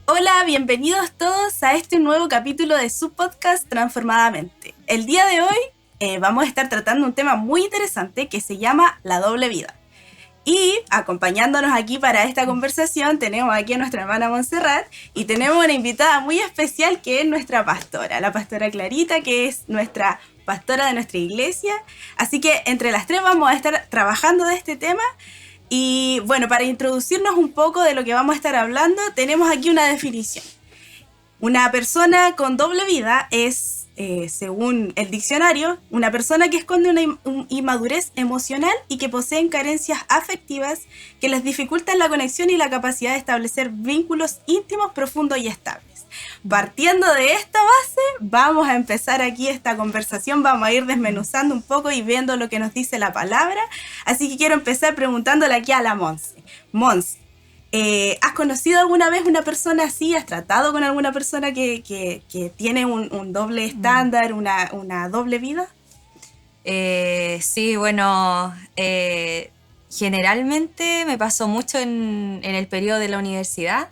Hola, bienvenidos todos a este nuevo capítulo de su podcast Transformadamente. El día de hoy vamos a estar tratando un tema muy interesante que se llama la doble vida. Y acompañándonos aquí para esta conversación tenemos aquí a nuestra hermana Montserrat y tenemos una invitada muy especial que es nuestra pastora, la pastora Clarita, que es nuestra pastora de nuestra iglesia. Así que entre las tres vamos a estar trabajando de este tema. Y bueno, para introducirnos un poco de lo que vamos a estar hablando, tenemos aquí una definición. Una persona con doble vida es, según el diccionario, una persona que esconde una inmadurez emocional y que poseen carencias afectivas que les dificultan la conexión y la capacidad de establecer vínculos íntimos, profundos y estables. Partiendo de esta base, vamos a empezar aquí esta conversación, vamos a ir desmenuzando un poco y viendo lo que nos dice la palabra. Así que quiero empezar preguntándole aquí a la Monse. Monse, ¿has conocido alguna vez una persona así? ¿Has tratado con alguna persona que tiene un doble estándar, una doble vida? Sí, bueno, generalmente me pasó mucho en el periodo de la universidad.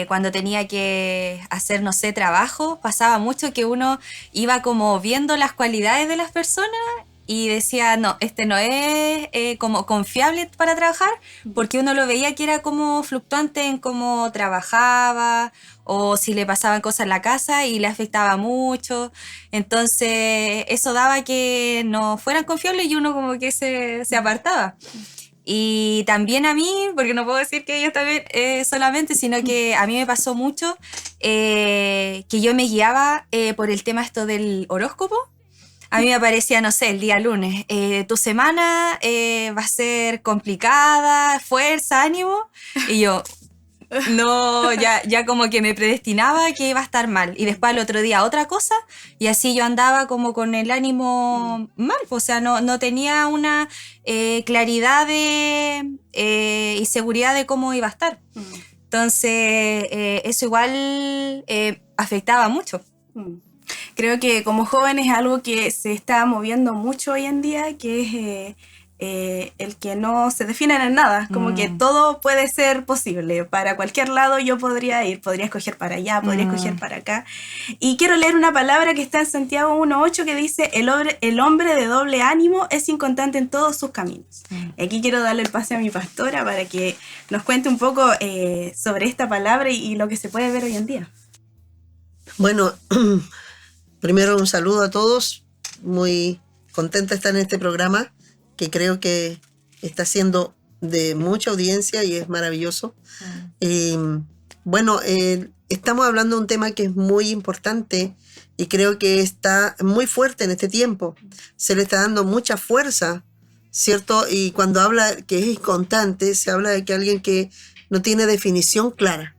Cuando tenía que hacer, no sé, trabajo, pasaba mucho que uno iba como viendo las cualidades de las personas y decía, no, este no es como confiable para trabajar, porque uno lo veía que era como fluctuante en cómo trabajaba o si le pasaban cosas en la casa y le afectaba mucho. Entonces eso daba que no fueran confiables y uno como que se apartaba. Y también a mí, porque no puedo decir que ellos también solamente, sino que a mí me pasó mucho que yo me guiaba por el tema esto del horóscopo. A mí me parecía, no sé, el día lunes, tu semana va a ser complicada, fuerza, ánimo. Y yo, no, ya como que me predestinaba que iba a estar mal. Y después al otro día otra cosa, y así yo andaba como con el ánimo mal. O sea, no tenía una claridad y seguridad de cómo iba a estar. Entonces, eso igual afectaba mucho. Creo que como jóvenes es algo que se está moviendo mucho hoy en día, que es el que no se definen en nada, como que todo puede ser posible, para cualquier lado yo podría ir, podría escoger para allá, podría escoger para acá. Y quiero leer una palabra que está en Santiago 1.8 que dice, el hombre de doble ánimo es inconstante en todos sus caminos. Y aquí quiero darle el pase a mi pastora para que nos cuente un poco sobre esta palabra y lo que se puede ver hoy en día. Bueno, primero un saludo a todos, muy contenta de estar en este programa que creo que está siendo de mucha audiencia y es maravilloso. Bueno, estamos hablando de un tema que es muy importante y creo que está muy fuerte en este tiempo. Se le está dando mucha fuerza, ¿cierto? Y cuando habla que es inconstante, se habla de que alguien que no tiene definición clara.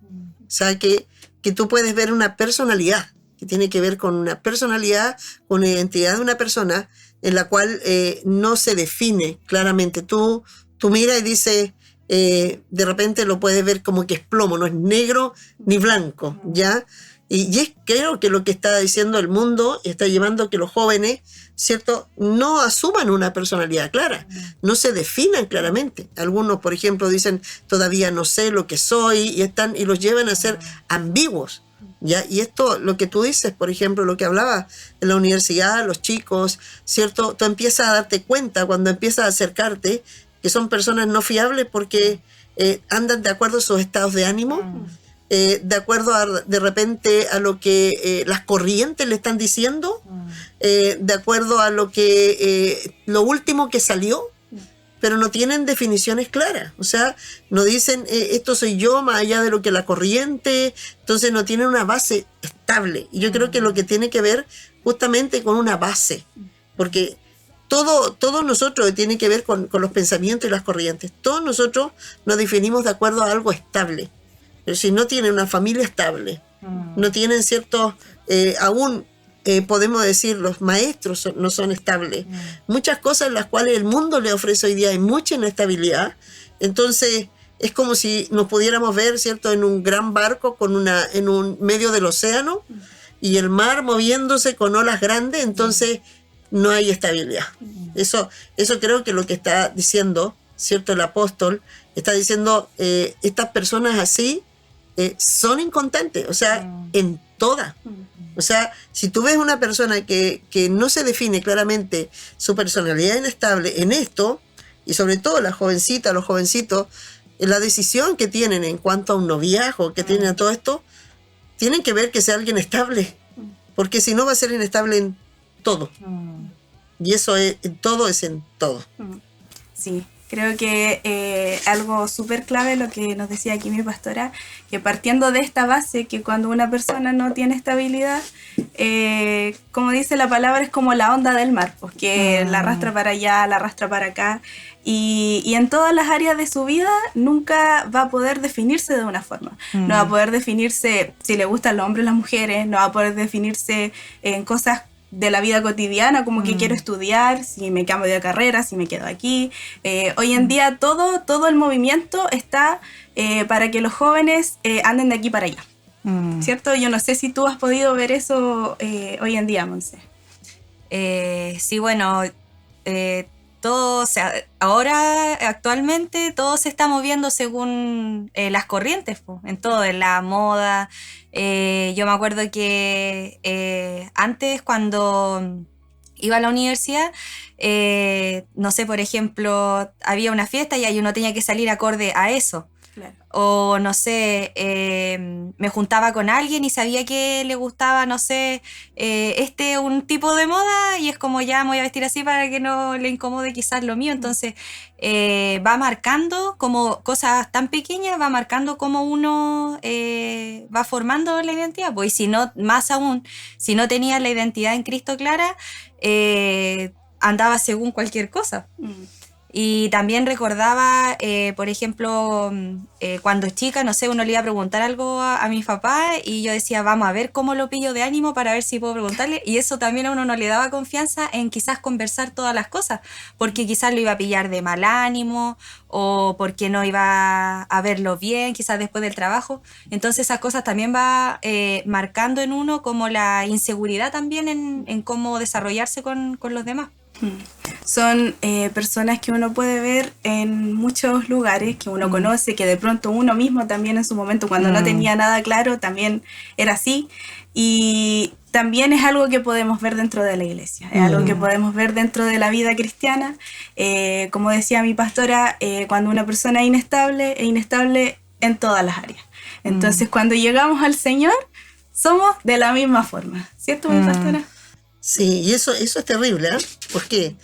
O sea, que tú puedes ver una personalidad, que tiene que ver con una personalidad, con una identidad de una persona en la cual no se define claramente. Tú miras y dices, de repente lo puedes ver como que es plomo, no es negro ni blanco, ¿ya? Y es creo que lo que está diciendo el mundo está llevando a que los jóvenes, ¿cierto?, no asuman una personalidad clara, no se definan claramente. Algunos, por ejemplo, dicen, todavía no sé lo que soy, y los llevan a ser ambiguos. ¿Ya? Y esto, lo que tú dices, por ejemplo, lo que hablaba en la universidad, los chicos, ¿cierto? Tú empiezas a darte cuenta cuando empiezas a acercarte que son personas no fiables porque andan de acuerdo a sus estados de ánimo, de acuerdo de repente a lo que las corrientes le están diciendo, de acuerdo a lo último que salió, pero no tienen definiciones claras. O sea, no dicen, esto soy yo más allá de lo que la corriente, entonces no tienen una base estable. Y yo creo que lo que tiene que ver justamente con una base, porque todo nosotros tiene que ver con los pensamientos y las corrientes. Todos nosotros nos definimos de acuerdo a algo estable. Pero si no tienen una familia estable, no tienen ciertos, aún podemos decir, los maestros no son estables. Muchas cosas en las cuales el mundo le ofrece hoy día hay mucha inestabilidad. Entonces es como si nos pudiéramos ver, ¿cierto?, en un gran barco en un medio del océano y el mar moviéndose con olas grandes, entonces no hay estabilidad. Eso creo que lo que está diciendo, ¿cierto?, el apóstol está diciendo, estas personas así son inconstantes, o sea, en todas. O sea, si tú ves una persona que no se define claramente su personalidad inestable en esto, y sobre todo las jovencitas, los jovencitos, la decisión que tienen en cuanto a un noviazgo, que tienen a todo esto, tienen que ver que sea alguien estable, porque si no va a ser inestable en todo. Y eso es, todo es en todo. Sí, creo que algo súper clave lo que nos decía aquí mi pastora, que partiendo de esta base, que cuando una persona no tiene estabilidad, como dice la palabra, es como la onda del mar, pues que la arrastra para allá, la arrastra para acá, y en todas las áreas de su vida nunca va a poder definirse de una forma. No va a poder definirse si le gustan los hombres o las mujeres, no va a poder definirse en cosas de la vida cotidiana, como que quiero estudiar, si me cambio de carrera, si me quedo aquí. Hoy en día todo el movimiento está para que los jóvenes anden de aquí para allá, ¿cierto? Yo no sé si tú has podido ver eso hoy en día, Monse. Sí, bueno, todo, o sea, ahora actualmente todo se está moviendo según las corrientes, po, en todo, en la moda. Yo me acuerdo que antes cuando iba a la universidad, no sé, por ejemplo, había una fiesta y ahí uno tenía que salir acorde a eso. Claro. O no sé, me juntaba con alguien y sabía que le gustaba, no sé, un tipo de moda y es como ya me voy a vestir así para que no le incomode quizás lo mío. Entonces va marcando como cosas tan pequeñas, va marcando cómo uno va formando la identidad. Pues y si no, más aún, si no tenía la identidad en Cristo clara, andaba según cualquier cosa. Y también recordaba, por ejemplo, cuando chica, no sé, uno le iba a preguntar algo a mi papá y yo decía, vamos a ver cómo lo pillo de ánimo para ver si puedo preguntarle. Y eso también a uno no le daba confianza en quizás conversar todas las cosas, porque quizás lo iba a pillar de mal ánimo o porque no iba a verlo bien, quizás después del trabajo. Entonces esas cosas también va marcando en uno como la inseguridad también en cómo desarrollarse con los demás. Son personas que uno puede ver en muchos lugares, que uno conoce, que de pronto uno mismo también en su momento, cuando no tenía nada claro, también era así. Y también es algo que podemos ver dentro de la iglesia, es algo que podemos ver dentro de la vida cristiana. Como decía mi pastora, cuando una persona es inestable en todas las áreas. Entonces, cuando llegamos al Señor, somos de la misma forma. ¿Cierto, mi pastora? Sí, y eso es terrible, ¿eh? ¿Por qué?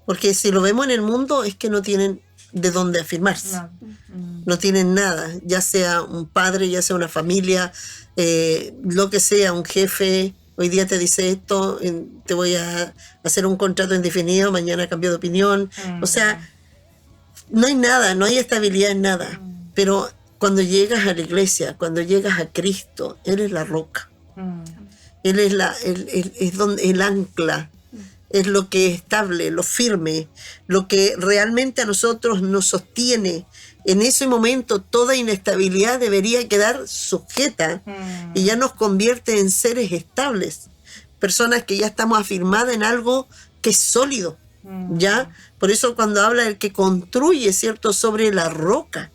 Porque si lo vemos en el mundo es que no tienen de dónde afirmarse. No tienen nada, ya sea un padre, ya sea una familia, lo que sea, un jefe. Hoy día te dice esto, te voy a hacer un contrato indefinido, mañana cambio de opinión. O sea, no hay nada, no hay estabilidad en nada. Pero cuando llegas a la iglesia, cuando llegas a Cristo, Él es la roca. Él es el ancla, es lo que es estable, lo firme, lo que realmente a nosotros nos sostiene. En ese momento toda inestabilidad debería quedar sujeta y ya nos convierte en seres estables, personas que ya estamos afirmadas en algo que es sólido, ¿ya? Por eso cuando habla del que construye, ¿cierto?, sobre la roca,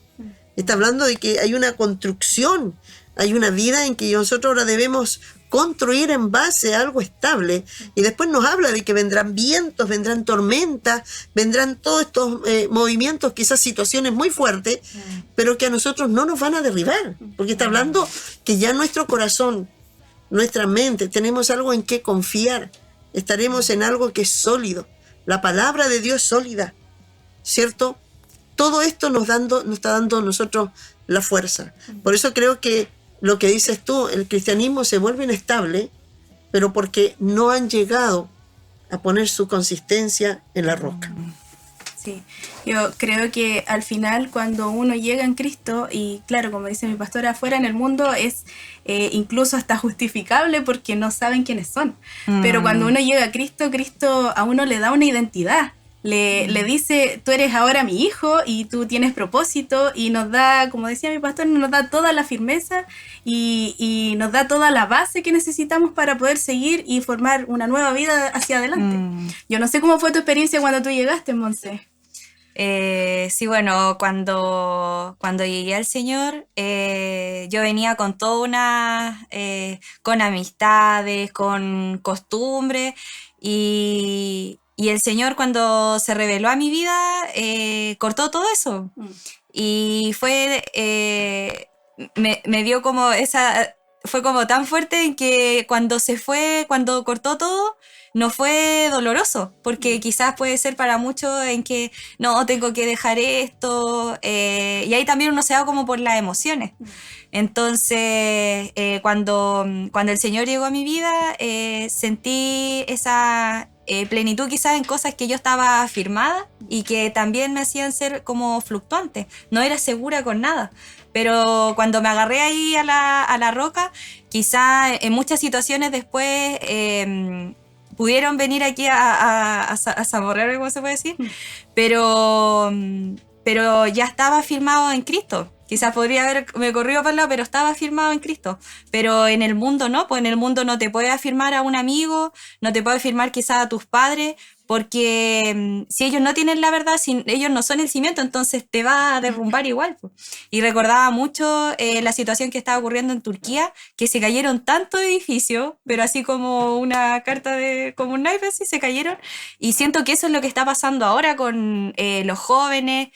está hablando de que hay una construcción, hay una vida en que nosotros ahora debemos construir en base a algo estable. Y después nos habla de que vendrán vientos, vendrán tormentas, vendrán todos estos movimientos, quizás situaciones muy fuertes, pero que a nosotros no nos van a derribar, porque está hablando que ya nuestro corazón, nuestra mente, tenemos algo en que confiar, estaremos en algo que es sólido. La palabra de Dios es sólida, ¿cierto? Todo esto nos está dando a nosotros la fuerza. Por eso creo que lo que dices tú, el cristianismo se vuelve inestable, pero porque no han llegado a poner su consistencia en la roca. Sí, yo creo que al final cuando uno llega en Cristo, y claro, como dice mi pastora, afuera en el mundo es incluso hasta justificable porque no saben quiénes son. Pero cuando uno llega a Cristo, Cristo a uno le da una identidad. Le dice, tú eres ahora mi hijo y tú tienes propósito, y nos da, como decía mi pastor, nos da toda la firmeza y nos da toda la base que necesitamos para poder seguir y formar una nueva vida hacia adelante. Yo no sé cómo fue tu experiencia cuando tú llegaste, Monse. Sí, bueno, cuando llegué al Señor, yo venía con toda con amistades, con costumbres, y el Señor cuando se reveló a mi vida, cortó todo eso. Y me dio como fue como tan fuerte en que cuando cortó todo, no fue doloroso, porque quizás puede ser para muchos en que no, tengo que dejar esto, y ahí también uno se da como por las emociones. Entonces, cuando el Señor llegó a mi vida, sentí esa plenitud quizás en cosas que yo estaba afirmada y que también me hacían ser como fluctuantes, no era segura con nada. Pero cuando me agarré ahí a la roca, quizá en muchas situaciones después pudieron venir aquí a zaborrear, ¿cómo se puede decir? Pero ya estaba firmado en Cristo. Quizás podría haberme corrido para el lado, pero estaba firmado en Cristo. Pero en el mundo no, pues en el mundo no te puede afirmar a un amigo, no te puede afirmar quizás a tus padres, porque si ellos no tienen la verdad, si ellos no son el cimiento, entonces te va a derrumbar igual. Pues. Y recordaba mucho la situación que estaba ocurriendo en Turquía, que se cayeron tantos edificios, pero así como una carta como un naipe, así se cayeron. Y siento que eso es lo que está pasando ahora con los jóvenes,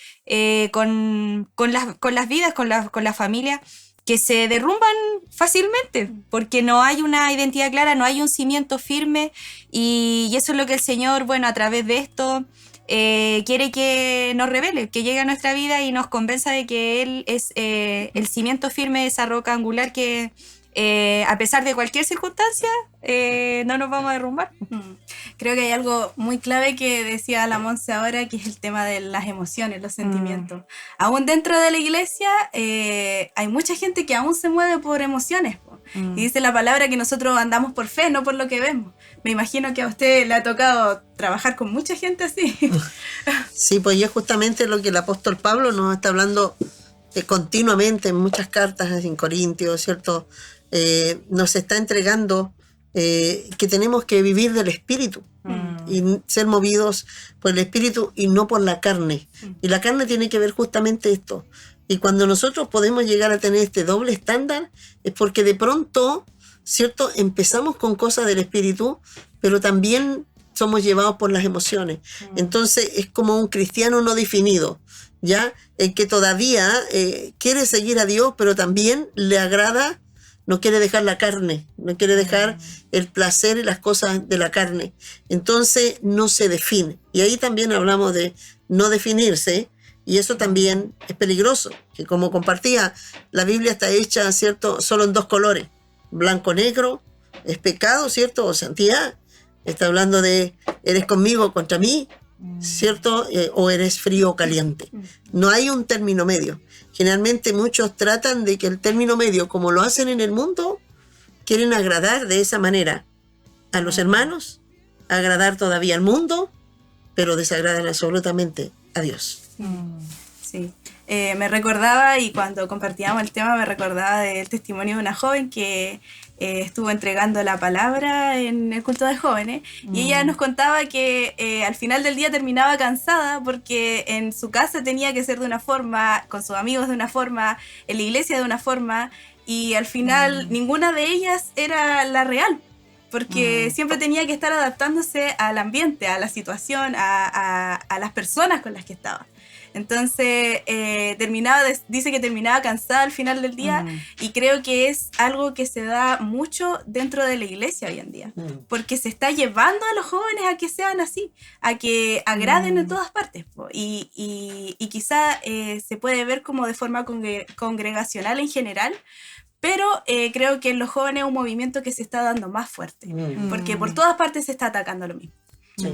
con las vidas, con la familia, que se derrumban fácilmente, porque no hay una identidad clara, no hay un cimiento firme, y eso es lo que el Señor, bueno, a través de esto, quiere que nos revele, que llegue a nuestra vida y nos convenza de que Él es el cimiento firme, esa roca angular que, a pesar de cualquier circunstancia, no nos vamos a derrumbar. Creo que hay algo muy clave que decía la Monse ahora, que es el tema de las emociones, los sentimientos. Aún dentro de la iglesia hay mucha gente que aún se mueve por emociones. Y dice la palabra que nosotros andamos por fe, no por lo que vemos. Me imagino que a usted le ha tocado trabajar con mucha gente así. Sí, pues es justamente lo que el apóstol Pablo nos está hablando continuamente en muchas cartas en Corintios, ¿cierto? Nos está entregando que tenemos que vivir del Espíritu y ser movidos por el Espíritu y no por la carne. Y la carne tiene que ver justamente esto. Y cuando nosotros podemos llegar a tener este doble estándar, es porque de pronto, ¿cierto? Empezamos con cosas del Espíritu, pero también somos llevados por las emociones. Entonces es como un cristiano no definido, ¿ya? El que todavía quiere seguir a Dios, pero también le agrada, no quiere dejar la carne, no quiere dejar el placer y las cosas de la carne. Entonces no se define. Y ahí también hablamos de no definirse, y eso también es peligroso, que como compartía, la Biblia está hecha, ¿cierto?, solo en dos colores, blanco-negro, es pecado, ¿cierto?, o santidad. Está hablando de eres conmigo o contra mí, ¿cierto?, o eres frío o caliente. No hay un término medio. Generalmente muchos tratan de que el término medio, como lo hacen en el mundo, quieren agradar de esa manera a los hermanos, agradar todavía al mundo, pero desagradan absolutamente a Dios. Sí. Me recordaba, y cuando compartíamos el tema, me recordaba del testimonio de una joven que estuvo entregando la palabra en el culto de jóvenes, y ella nos contaba que al final del día terminaba cansada porque en su casa tenía que ser de una forma, con sus amigos de una forma, en la iglesia de una forma, y al final ninguna de ellas era la real, porque siempre tenía que estar adaptándose al ambiente, a la situación, a las personas con las que estaba. Entonces dice que terminaba cansada al final del día, y creo que es algo que se da mucho dentro de la iglesia hoy en día, porque se está llevando a los jóvenes a que sean así, a que agraden en todas partes, y quizá se puede ver como de forma congregacional en general, pero creo que en los jóvenes es un movimiento que se está dando más fuerte, porque por todas partes se está atacando lo mismo. Sí.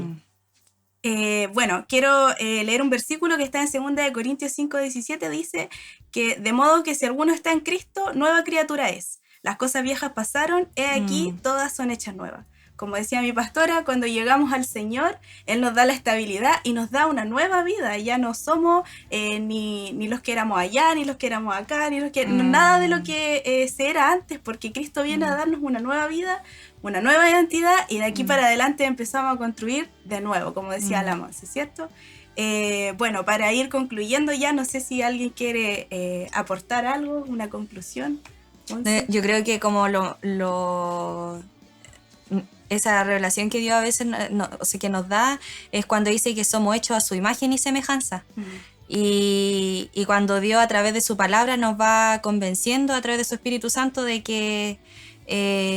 Bueno, quiero leer un versículo que está en 2 Corintios 5:17, dice que de modo que si alguno está en Cristo, nueva criatura es. Las cosas viejas pasaron, he aquí, todas son hechas nuevas. Como decía mi pastora, cuando llegamos al Señor, Él nos da la estabilidad y nos da una nueva vida. Ya no somos ni los que éramos allá, ni los que éramos acá, ni los que nada de lo que se era antes, porque Cristo viene a darnos una nueva vida, una nueva identidad, y de aquí para adelante empezamos a construir de nuevo, como decía la Monse, ¿cierto? Bueno, para ir concluyendo ya, no sé si alguien quiere aportar algo, una conclusión. Yo creo que como esa revelación que Dios a veces o sea, que nos da es cuando dice que somos hechos a su imagen y semejanza. Y cuando Dios a través de su palabra nos va convenciendo a través de su Espíritu Santo de que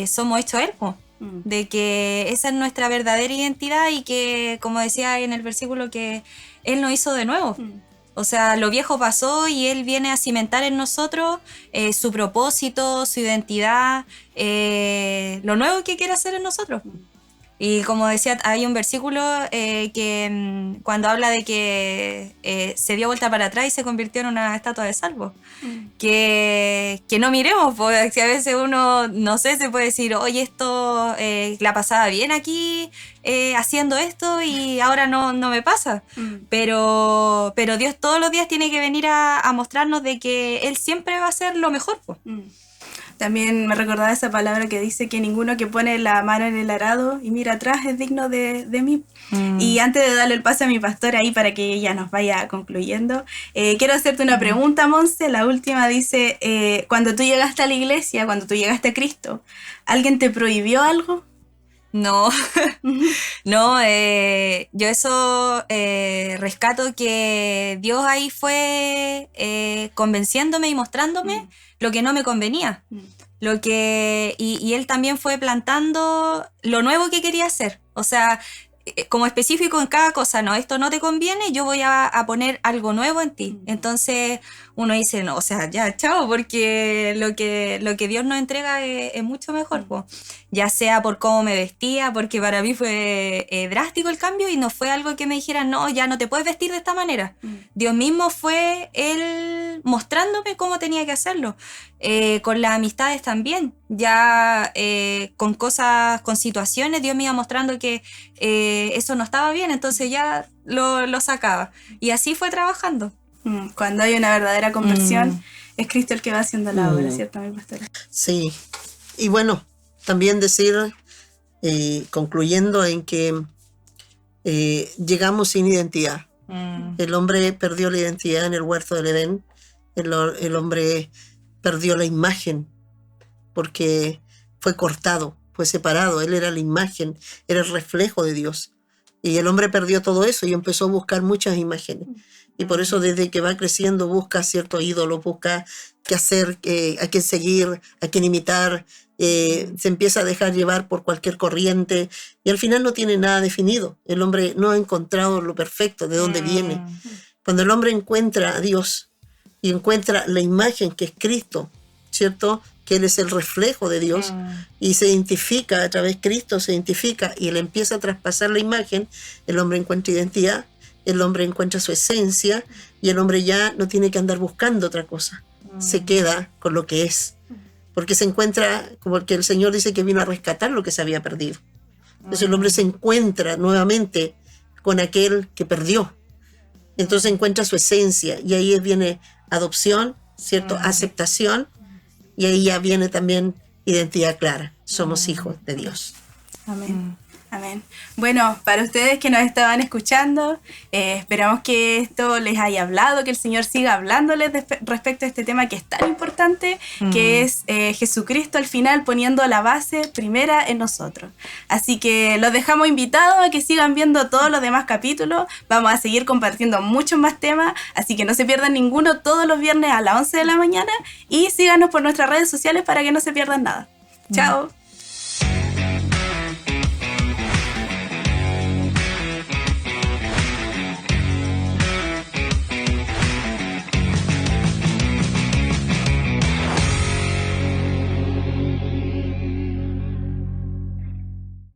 somos hechos a Él, de que esa es nuestra verdadera identidad y que, como decía en el versículo, que Él nos hizo de nuevo. O sea, lo viejo pasó y Él viene a cimentar en nosotros su propósito, su identidad, lo nuevo que quiere hacer en nosotros. Y como decía, hay un versículo que cuando habla de que se dio vuelta para atrás y se convirtió en una estatua de salvo. Que no miremos, porque a veces uno, no sé, se puede decir, oye, esto la pasaba bien aquí haciendo esto y ahora no me pasa. Pero Dios todos los días tiene que venir a mostrarnos de que Él siempre va a hacer lo mejor. También me recordaba esa palabra que dice que ninguno que pone la mano en el arado y mira atrás es digno de mí. Y antes de darle el pase a mi pastora ahí para que ella nos vaya concluyendo, quiero hacerte una pregunta, Monse. La última dice, cuando tú llegaste a la iglesia, cuando tú llegaste a Cristo, ¿alguien te prohibió algo? No, no, yo eso rescato que Dios ahí fue convenciéndome y mostrándome lo que no me convenía. Y Él también fue plantando lo nuevo que quería hacer. O sea, como específico en cada cosa, no, esto no te conviene, yo voy a poner algo nuevo en ti. Entonces uno dice, no, o sea, ya, chao, porque lo que Dios nos entrega es mucho mejor, ya sea por cómo me vestía, porque para mí fue drástico el cambio y no fue algo que me dijera, no, ya no te puedes vestir de esta manera. Dios mismo fue Él mostrándome cómo tenía que hacerlo. Con las amistades también, ya con cosas, con situaciones, Dios me iba mostrando que eso no estaba bien, entonces ya lo sacaba. Y así fue trabajando. Cuando hay una verdadera conversión, es Cristo el que va haciendo la obra, ¿cierto, mi pastora? Sí, y bueno, también decir, concluyendo en que llegamos sin identidad. El hombre perdió la identidad en el huerto del Edén, el hombre perdió la imagen porque fue cortado, fue separado, él era la imagen, era el reflejo de Dios. Y el hombre perdió todo eso y empezó a buscar muchas imágenes. Y por eso desde que va creciendo busca ciertos ídolos, busca qué hacer, a quién seguir, a quién imitar, se empieza a dejar llevar por cualquier corriente y al final no tiene nada definido. El hombre no ha encontrado lo perfecto, de dónde viene. Cuando el hombre encuentra a Dios y encuentra la imagen que es Cristo, ¿cierto?, que Él es el reflejo de Dios y se identifica a través de Cristo, se identifica y Él empieza a traspasar la imagen, el hombre encuentra identidad, el hombre encuentra su esencia y el hombre ya no tiene que andar buscando otra cosa, se queda con lo que es, porque se encuentra, como que el Señor dice que vino a rescatar lo que se había perdido. Entonces el hombre se encuentra nuevamente con aquel que perdió, entonces encuentra su esencia y ahí viene adopción, ¿cierto?, aceptación. Y ahí ya viene también identidad clara. Somos hijos de Dios. Amén. Amén. Bueno, para ustedes que nos estaban escuchando, esperamos que esto les haya hablado, que el Señor siga hablándoles respecto a este tema que es tan importante, que es Jesucristo al final poniendo la base primera en nosotros. Así que los dejamos invitados a que sigan viendo todos los demás capítulos. Vamos a seguir compartiendo muchos más temas, así que no se pierdan ninguno todos los viernes a las 11 de la mañana y síganos por nuestras redes sociales para que no se pierdan nada. Chao.